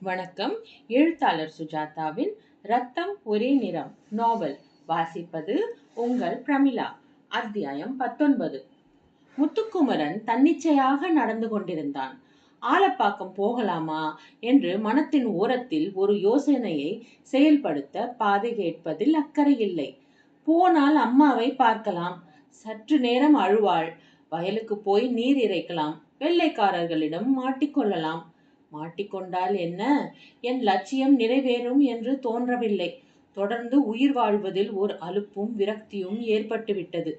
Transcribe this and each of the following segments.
வணக்கம். எழுத்தாளர் சுஜாதாவின் ரத்தம் ஒரே நிறம் நாவல் வாசிப்பது உங்கள் பிரமிளா. அத்தியாயம் 19. முத்துக்குமரன் தன்னிச்சையாக நடந்து கொண்டிருந்தான். ஆலப்பாக்கம் போகலாமா என்று மனத்தின் ஓரத்தில் ஒரு யோசனையை செயல்படுத்த பாதை கேட்பதில் அக்கறை இல்லை. போனால் அம்மாவை பார்க்கலாம், சற்று நேரம் அழுவாள், வயலுக்கு போய் நீர் இறைக்கலாம், வெள்ளைக்காரர்களிடம் மாட்டிக்கொள்ளலாம். மாட்டிக்கொண்டால் என்ன, என் லட்சியம் நிறைவேறும் என்று தோன்றவில்லை. தொடர்ந்து உயிர் வாழ்வதில் ஒரு அலுப்பும் விரக்தியும் ஏற்பட்டுவிட்டது.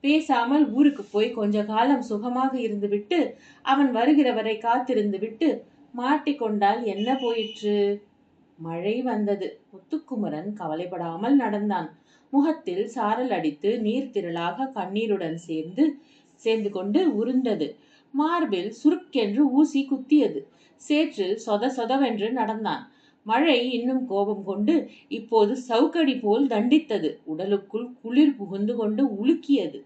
பேசாமல் ஊருக்கு போய் கொஞ்ச காலம் சுகமாக இருந்துவிட்டு அவன் வருகிறவரை காத்திருந்து விட்டு மாட்டிக்கொண்டால் என்ன போயிற்று? மழை வந்தது. முத்துக்குமரன் கவலைப்படாமல் நடந்தான். முகத்தில் சாரல் அடித்து நீர்த்திரளாக கண்ணீருடன் சேர்ந்து கொண்டு உருண்டது. மார்பில் சுருக்கென்று ஊசி குத்தியது. சேற்றில் சொத சொதவென்று நடந்தான். மழை இன்னும் கோபம் கொண்டு இப்போது சவுக்கடி போல் தண்டித்தது. உடலுக்குள் குளிர் புகுந்து கொண்டு உலுக்கியது.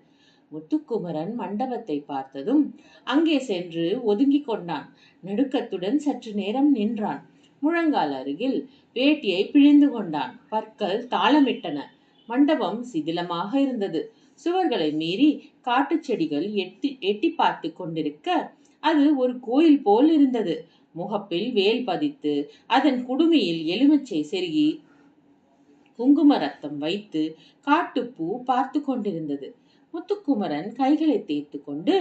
முத்துக்குமரன் மண்டபத்தை பார்த்ததும் அங்கே சென்று ஒதுங்கிக் கொண்டான். நடுக்கத்துடன் சற்று நேரம் நின்றான். முழங்கால் அருகில் வேட்டியை பிழிந்து கொண்டான். பற்கள் தாளமிட்டன. மண்டபம் சிதிலமாக இருந்தது. சுவர்களை மீறி காட்டு செடிகள் எட்டி பார்த்து கொண்டிருக்க அது ஒரு கோயில் போல் இருந்தது. முகப்பில் வேல் பதித்து அதன் குடுமியில் எலுமிச்சை செருகி குங்கும ரத்தம் வைத்து காட்டுப்பூ பார்த்து கொண்டிருந்தது. முத்துக்குமரன் கைகளை தேய்த்து கொண்டு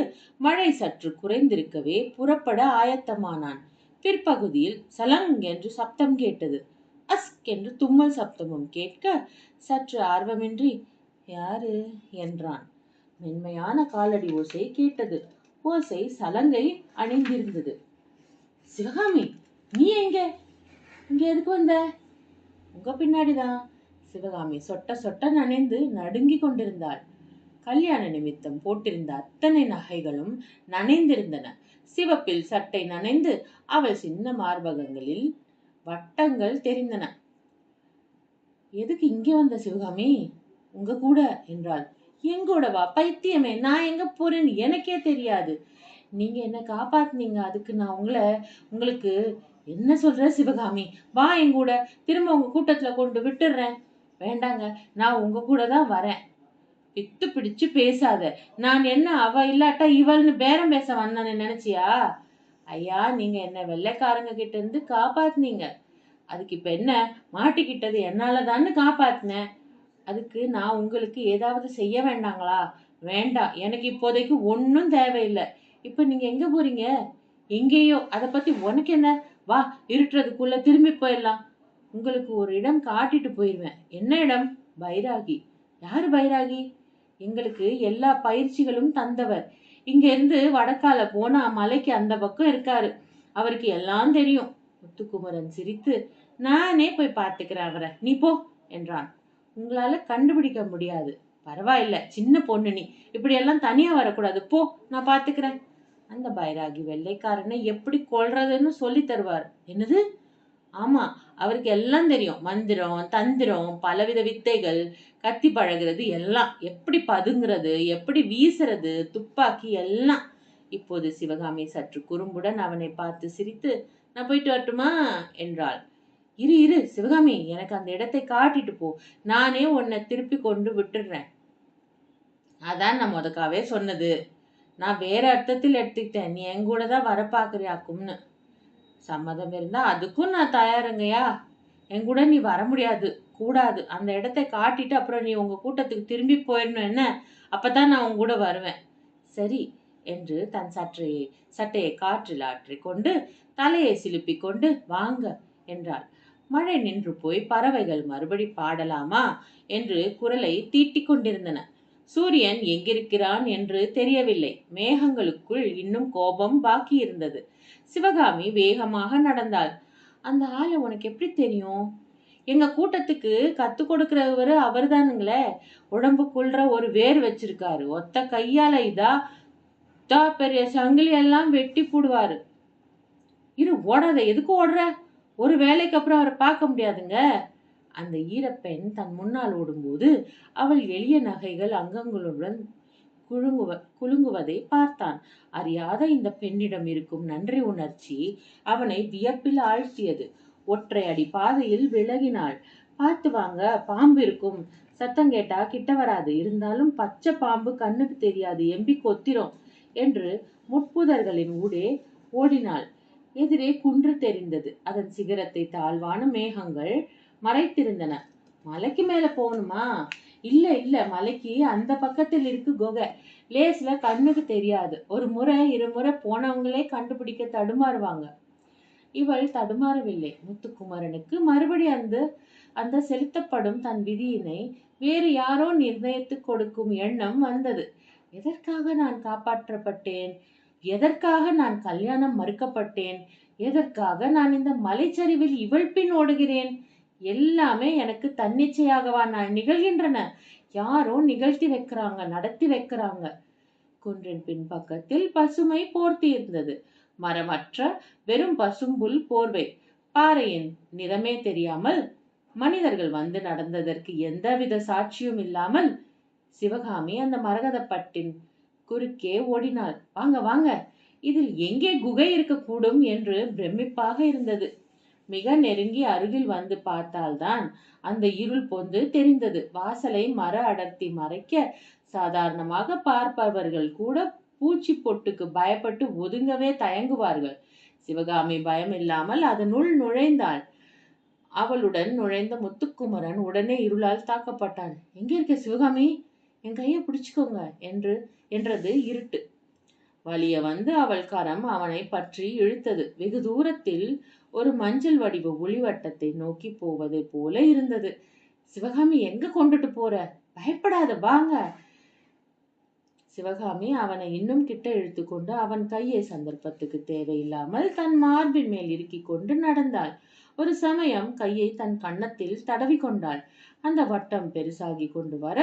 மழை சற்று குறைந்திருக்கவே புறப்பட ஆயத்தமானான். பிற்பகுதியில் சலங் என்று சப்தம் கேட்டது. அஸ்க் என்று தும்மல் சப்தமும் கேட்க சற்று ஆர்வமின்றி யாரு என்றான். மென்மையான காலடி ஓசை கேட்டது. ஓசை சலங்கை அணிந்திருந்தது. சிவகாமி, நீ எங்க இங்க எதுக்கு வந்த? உங்க பின்னாடிதான். சிவகாமி சொட்ட சொட்ட நனைந்து நடுங்கி கொண்டிருந்தாள். கல்யாண நிமித்தம் போட்டிருந்த அத்தனை நகைகளும் நனைந்திருந்தன. சிவப்பில் சட்டை நனைந்து அவள் சின்ன மார்பகங்களில் வட்டங்கள் தெரிந்தன. எதுக்கு இங்கே வந்த சிவகாமி? உங்க கூட என்றாள். எங்கூடவா? பைத்தியமே, நான் எங்க போறேன்னு எனக்கே தெரியாது. நீங்க என்ன காப்பாத்துனீங்க, அதுக்கு நான் உங்களுக்கு என்ன சொல்ற சிவகாமி? வா எங்கூட, திரும்ப உங்க கூட்டத்துல கொண்டு விட்டுடுறேன். வேண்டாங்க, நான் உங்க கூட தான் வரேன். பித்து பிடிச்சு பேசாத. நான் என்ன அவ இல்லாட்டா இவள்னு பேரம் பேச வந்தானே நினைச்சியா? ஐயா, நீங்க என்ன வெள்ளைக்காரங்க கிட்ட இருந்து காப்பாத்துனீங்க. அதுக்கு இப்ப என்ன? மாட்டிக்கிட்டது என்னாலதான்னு காப்பாத்தினேன். அதுக்கு நான் உங்களுக்கு ஏதாவது செய்ய வேண்டாங்களா? வேண்டாம், எனக்கு இப்போதைக்கு ஒன்னும் தேவையில்லை. இப்ப நீங்க எங்க போறீங்க? எங்கேயோ, அதை பத்தி உனக்கு என்ன? வா, இருட்டுறதுக்குள்ள திரும்பி போயிடலாம். உங்களுக்கு ஒரு இடம் காட்டிட்டு போயிருவேன். என்ன இடம்? பைராகி. யாரு பைராகி? எங்களுக்கு எல்லா பயிற்சிகளும் தந்தவர். இங்க இருந்து வடக்கால போனா மலைக்கு அந்த பக்கம் இருக்காரு. அவருக்கு எல்லாம் தெரியும். முத்துக்குமரன் சிரித்து, நானே போய் பார்த்துக்கிறேன் அவரை, நீ போ என்றான். உங்களால கண்டுபிடிக்க முடியாது. பரவாயில்ல, சின்ன பொண்ணு நீ, இப்படி எல்லாம் தனியா வரக்கூடாது, போ, நான் பாத்துக்கிறேன். அந்த பைராகி வெள்ளைக்காரனை எப்படி கொல்றதுன்னு சொல்லி தருவார். என்னது? ஆமா, அவருக்கு எல்லாம் தெரியும். மந்திரம், தந்திரம், பலவித வித்தைகள், கத்தி பழகிறது எல்லாம், எப்படி பதுங்குறது, எப்படி வீசுறது, துப்பாக்கி எல்லாம். இப்போது சிவகாமி சற்று குறும்புடன் அவனை பார்த்து சிரித்து, நான் போயிட்டு வரட்டுமா என்றாள். இரு இரு சிவகாமி, எனக்கு அந்த இடத்தை காட்டிட்டு போ, நானே உன்னை திருப்பி கொண்டு விட்டுடுறேன். அதான் நான் முதக்காவே சொன்னது. நான் வேற அர்த்தத்தில் எடுத்துக்கிட்டேன். நீ என் கூட தான் வர பாக்குறியாக்கும்னு. சம்மதம் இருந்தா அதுக்கும் நான் தயாருங்கய்யா. என் கூட நீ வர முடியாது, கூடாது. அந்த இடத்தை காட்டிட்டு அப்புறம் நீ உங்க கூட்டத்துக்கு திரும்பி போயிடணும். என்ன? அப்பதான் நான் உங்க கூட வருவேன். சரி என்று தன் சட்டையை காற்றில் ஆற்றி கொண்டு தலையை சிலுப்பி கொண்டு வாங்க என்றாள். மழை நின்று போய் பறவைகள் மறுபடி பாடலாமா என்று குரலை தீட்டிக் கொண்டிருந்தன. சூரியன் எங்கிருக்கிறான் என்று தெரியவில்லை. மேகங்களுக்குள் இன்னும் கோபம் பாக்கி இருந்தது. சிவகாமி வேகமாக நடந்தாள். அந்த ஆளை உனக்கு எப்படி தெரியும்? எங்க கூட்டத்துக்கு கத்து கொடுக்கிறவரு அவர் தானுங்களே. உடம்புக்குள்ற ஒரு வேர் வச்சிருக்காரு. ஒத்த கையால இதா பெரிய சங்கிலி எல்லாம் வெட்டி போடுவாரு. இரு, ஓடாத. எதுக்கு ஓடுற? ஒரு வேலைக்கு அப்புறம் அவரை பார்க்க முடியாதுங்க. அந்த ஈரப்பெண் தன் முன்னால் ஓடும்போது அவள் எளிய நகைகள் அங்கங்களுடன் குலுங்குவதை பார்த்தான். அறியாத இந்த பெண்ணிடம் இருக்கும் நன்றி உணர்ச்சி அவனை வியப்பில் ஆழ்த்தியது. ஒற்றை அடி பாதையில் விலகினாள். பார்த்து வாங்க, பாம்பு இருக்கும். சத்தம் கேட்டா கிட்ட வராது. இருந்தாலும் பச்சை பாம்பு கண்ணுக்கு தெரியாது, எம்பி கொத்திரும் என்று முட்புதர்களின் ஊடே ஓடினாள். எதிரே குன்று தெரிந்தது. அதன் சிகரத்தை தாழ்வான மேகங்கள் மறைத்திருந்தன. மலைக்கு மேல போகணுமா? இல்ல இல்ல, மலைக்கு அந்த பக்கத்தில் இருக்கு குகை. லேஸ்ல கண்ணுக்கு தெரியாது. ஒரு முறை இருமுறை போனவங்களே கண்டுபிடிக்க தடுமாறுவாங்க. இவள் தடுமாறவில்லை. முத்துக்குமரனுக்கு மறுபடி அந்த அந்த செலுத்தப்படும் தன் விதியினை வேறு யாரோ நிர்ணயித்து கொடுக்கும் எண்ணம் வந்தது. எதற்காக நான் காப்பாற்றப்பட்டேன்? எதற்காக நான் கல்யாணம் மறுக்கப்பட்டேன்? எதற்காக நான் இந்த மலைச்சரிவில் இவள் பின் ஓடுகிறேன்? எல்லாமே எனக்கு தன்னிச்சையாகவா நான் நிகழ்கின்றன? யாரோ நிகழ்த்தி வைக்கிறாங்க, நடத்தி வைக்கிறாங்க. குன்றின் பின்பக்கத்தில் பசுமை போர்த்தி இருந்தது. மரமற்ற வெறும் பசும்புல் போர்வை. பாறையின் நிறமே தெரியாமல், மனிதர்கள் வந்து நடந்ததற்கு எந்தவித சாட்சியும் இல்லாமல் சிவகாமி அந்த மரகதப்பட்டின் குறுக்கே ஓடினாள். வாங்க வாங்க, இதில் எங்கே குகை இருக்கக்கூடும் என்று பிரமிப்பாக இருந்தது. மிக நெருங்கி அருகில் வந்து பார்த்தால்தான் அந்த இருள் பொந்து தெரிந்தது. வாசலை மர அடர்த்தி மறைக்க சாதாரணமாக பார்ப்பவர்கள் கூட பூச்சி பொட்டுக்கு பயப்பட்டு ஒதுங்கவே தயங்குவார்கள். சிவகாமி பயம் இல்லாமல் அதனுள் நுழைந்தாள். அவளுடன் நுழைந்த முத்துக்குமரன் உடனே இருளால் தாக்கப்பட்டான். எங்க இருக்க சிவகாமி? என் கையை பிடிச்சுக்கோங்க என்றது இருட்டு. வலிய வந்து அவள் கரம் அவனை பற்றி இழுத்தது. வெகு தூரத்தில் ஒரு மஞ்சள் வடிவ ஒளிவட்டத்தை நோக்கி போவதை போல இருந்தது. சிவகாமி, எங்க கொண்டுட்டு போற? பயப்படாத, வாங்க. சிவகாமி அவனை இன்னும் கிட்ட இழுத்து கொண்டு அவன் கையை சந்தர்ப்பத்துக்கு தேவையில்லாமல் தன் மார்பின் மேல் இறுக்கிக் கொண்டு நடந்தாள். ஒரு சமயம் கையை தன் கன்னத்தில் தடவி கொண்டாள். அந்த வட்டம் பெருசாகி கொண்டு வர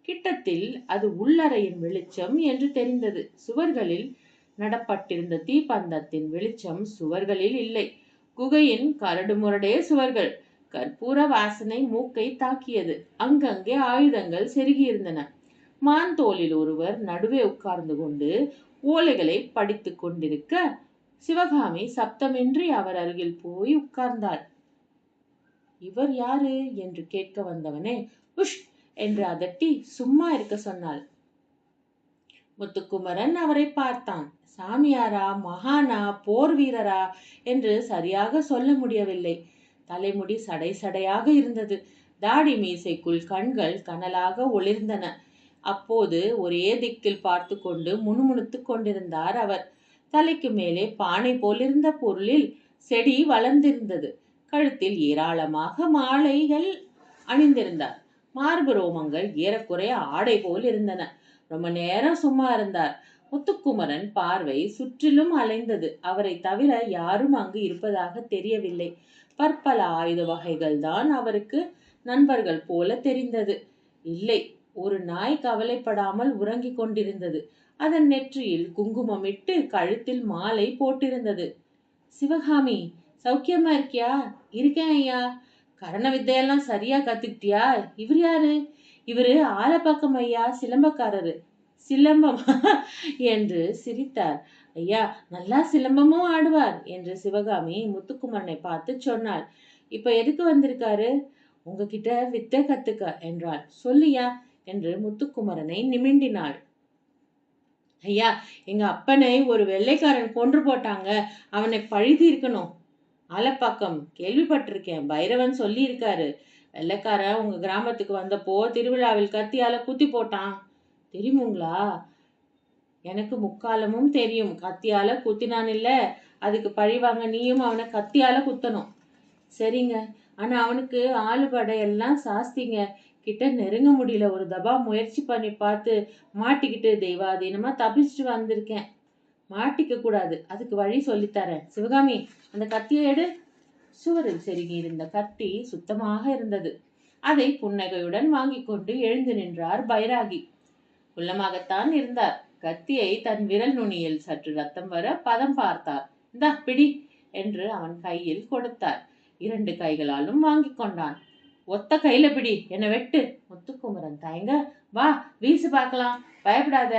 கிட்டத்தில் அது உள்ளறையின் வெளிச்சம் என்று தெரிந்தது. சுவர்களில் நடப்பட்டிருந்த தீப்பந்தத்தின் வெளிச்சம் சுவர்களில் இல்லை. குகையின் கரடு முரடே சுவர்கள். கற்பூர வாசனை மூக்கை தாக்கியது. அங்கங்கே ஆயுதங்கள் செருகியிருந்தன. மான் தோளில் ஒருவர் நடுவே உட்கார்ந்து கொண்டு ஓலைகளை படித்து கொண்டிருக்க சிவகாமி சப்தமின்றி அவர் அருகில் போய் உட்கார்ந்தாள். இவர் யாரு என்று கேட்க வந்தவனே உஷ் என்று அதட்டி சும்மா இருக்க சொன்னாள். முத்துக்குமரன் அவரை பார்த்தான். சாமியாரா, மகானா, போர் வீரரா என்று சரியாக சொல்ல முடியவில்லை. தலைமுடி சடை சடையாக இருந்தது. தாடி மீசைக்குள் கண்கள் கனலாக ஒளிர்ந்தன. அப்போது ஒரே திக்கில் பார்த்து கொண்டு முணுமுணுத்துக் கொண்டிருந்தார் அவர். தலைக்கு மேலே பானை போலிருந்த பொருளில் செடி வளர்ந்திருந்தது. கழுத்தில் ஏராளமாக மாலைகள் அணிந்திருந்தார். மார்பு ரோமங்கள் ஏறக்குறைய ஆடை போல் இருந்தன. ரொம்ப நேரம் சும்மா இருந்தார். முத்துக்குமரன் பார்வை சுற்றிலும் அலைந்தது. அவரை தவிர யாரும் அங்கு இருப்பதாக தெரியவில்லை. பற்பல ஆயுத வகைகள் தான் அவருக்கு நண்பர்கள் போல தெரிந்தது. இல்லை, ஒரு நாய் கவலைப்படாமல் உறங்கிக் கொண்டிருந்தது. அதன் நெற்றியில் குங்குமமிட்டு கழுத்தில் மாலை போட்டிருந்தது. சிவகாமி, சௌக்கியமா இருக்கியா? இருக்கேன் ஐயா. கரண வித்தையெல்லாம் சரியா கத்துக்கிட்டியா? இவர் யாரு? இவரு ஆலப்பக்கம் ஐயா, சிலம்பக்காரரு. சிலம்பம் என்று சிரித்தார். ஐயா, நல்லா சிலம்பமும் ஆடுவார் என்று சிவகாமி முத்துக்குமரனை பார்த்து சொன்னாள். இப்ப எதுக்கு வந்திருக்காரு? உங்ககிட்ட வித்தை கத்துக்க என்றாள். சொல்லியா என்று முத்துக்குமரனை நிமிண்டினாள். ஐயா, எங்க அப்பனை ஒரு வெள்ளைக்காரன் கொன்று போட்டாங்க. அவனை பழிதி இருக்கணும். ஆலப்பாக்கம் கேள்விப்பட்டிருக்கேன். பைரவன் சொல்லி இருக்காரு. வெள்ளைக்காரன் உங்க கிராமத்துக்கு வந்தப்போ திருவிழாவில் கத்தியால குத்தி போட்டான். தெரியுமுங்களா? எனக்கு முக்காலமும் தெரியும். கத்தியால குத்தினான் இல்ல, அதுக்கு பழிவாங்க நீயும் அவனை கத்தியால குத்தணும். சரிங்க, ஆனா அவனுக்கு ஆளுபடை எல்லாம் சாஸ்திங்க. கிட்ட நெருங்க முடியல. ஒரு தபா முயற்சி பண்ணி பார்த்து மாட்டிக்கிட்டு தெய்வாதீனமா தப்பிச்சுட்டு வந்திருக்கேன். மாட்டிக்க கூடாது, அதுக்கு வழி சொல்லித்தரேன். சிவகாமி, அந்த கத்தியை எடு. சுவரில் செருகி இருந்த கத்தி சுத்தமாக இருந்தது. அதை புன்னகையுடன் வாங்கி கொண்டு எழுந்து நின்றார் பைராகி. குள்ளமாகத்தான் இருந்தார். கத்தியை தன் விரல் நுனியில் சற்று ரத்தம் வர பதம் பார்த்தார். இந்தா பிடி என்று அவன் கையில் கொடுத்தார். 2 கைகளாலும் வாங்கி கொண்டான். ஒத்த கையில பிடி, என்ன வெட்டு. முத்துக்குமரன் தயங்க, வா வீசு பார்க்கலாம், பயப்படாத.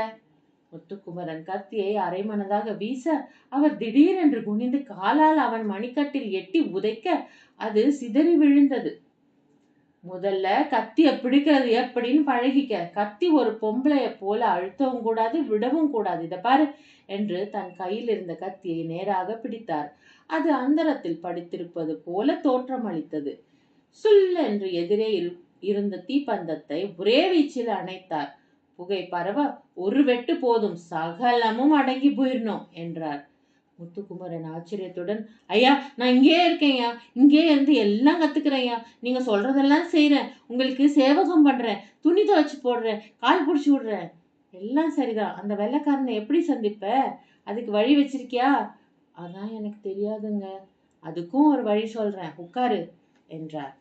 முத்துக்குமரன் கத்தியை அரைமனதாக வீச அவர் திடீரென்று குனிந்து காலால் அவன் மணிக்கட்டில் எட்டி உதைக்க அது சிதறி விழுந்தது. முதல்ல கத்திய பிடிக்கிறது எப்படின்னு பழகிக்க. கத்தி ஒரு பொம்பளைய போல அழுத்தவும் கூடாது, விடவும் கூடாது. இத பாரு என்று தன் கையில் இருந்த கத்தியை நேராக பிடித்தார். அது அந்தரத்தில் படித்திருப்பது போல தோற்றமளித்தது. சுல் என்று எதிரே இருந்த தீப்பந்தத்தை ஒரே வீச்சில் அணைத்தார். புகை பரவ, ஒரு வெட்டு போதும், சகலமும் அடங்கி போயிடணும் என்றார். முத்துக்குமரன் ஆச்சரியத்துடன், ஐயா நான் இங்கே இருக்கேன்யா, இங்கே இருந்து எல்லாம் கத்துக்கிறேன்யா, நீங்க சொல்றதெல்லாம் செய்யறேன், உங்களுக்கு சேவகம் பண்றேன், துணி துவைச்சு போடுறேன், கால் பிடிச்சி விடுறேன், எல்லாம் சரிதான். அந்த வெள்ளைக்காரனை எப்படி சந்திப்ப, அதுக்கு வழி வச்சிருக்கியா? அதான் எனக்கு தெரியாதுங்க, அதுக்கும் ஒரு வழி சொல்றேன், உட்காரு என்றார்.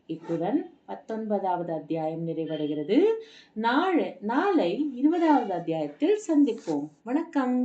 இத்துடன் 19வது அத்தியாயம் நிறைவடைகிறது. நாளை 20வது அத்தியாயத்தில் சந்திப்போம். வணக்கம்.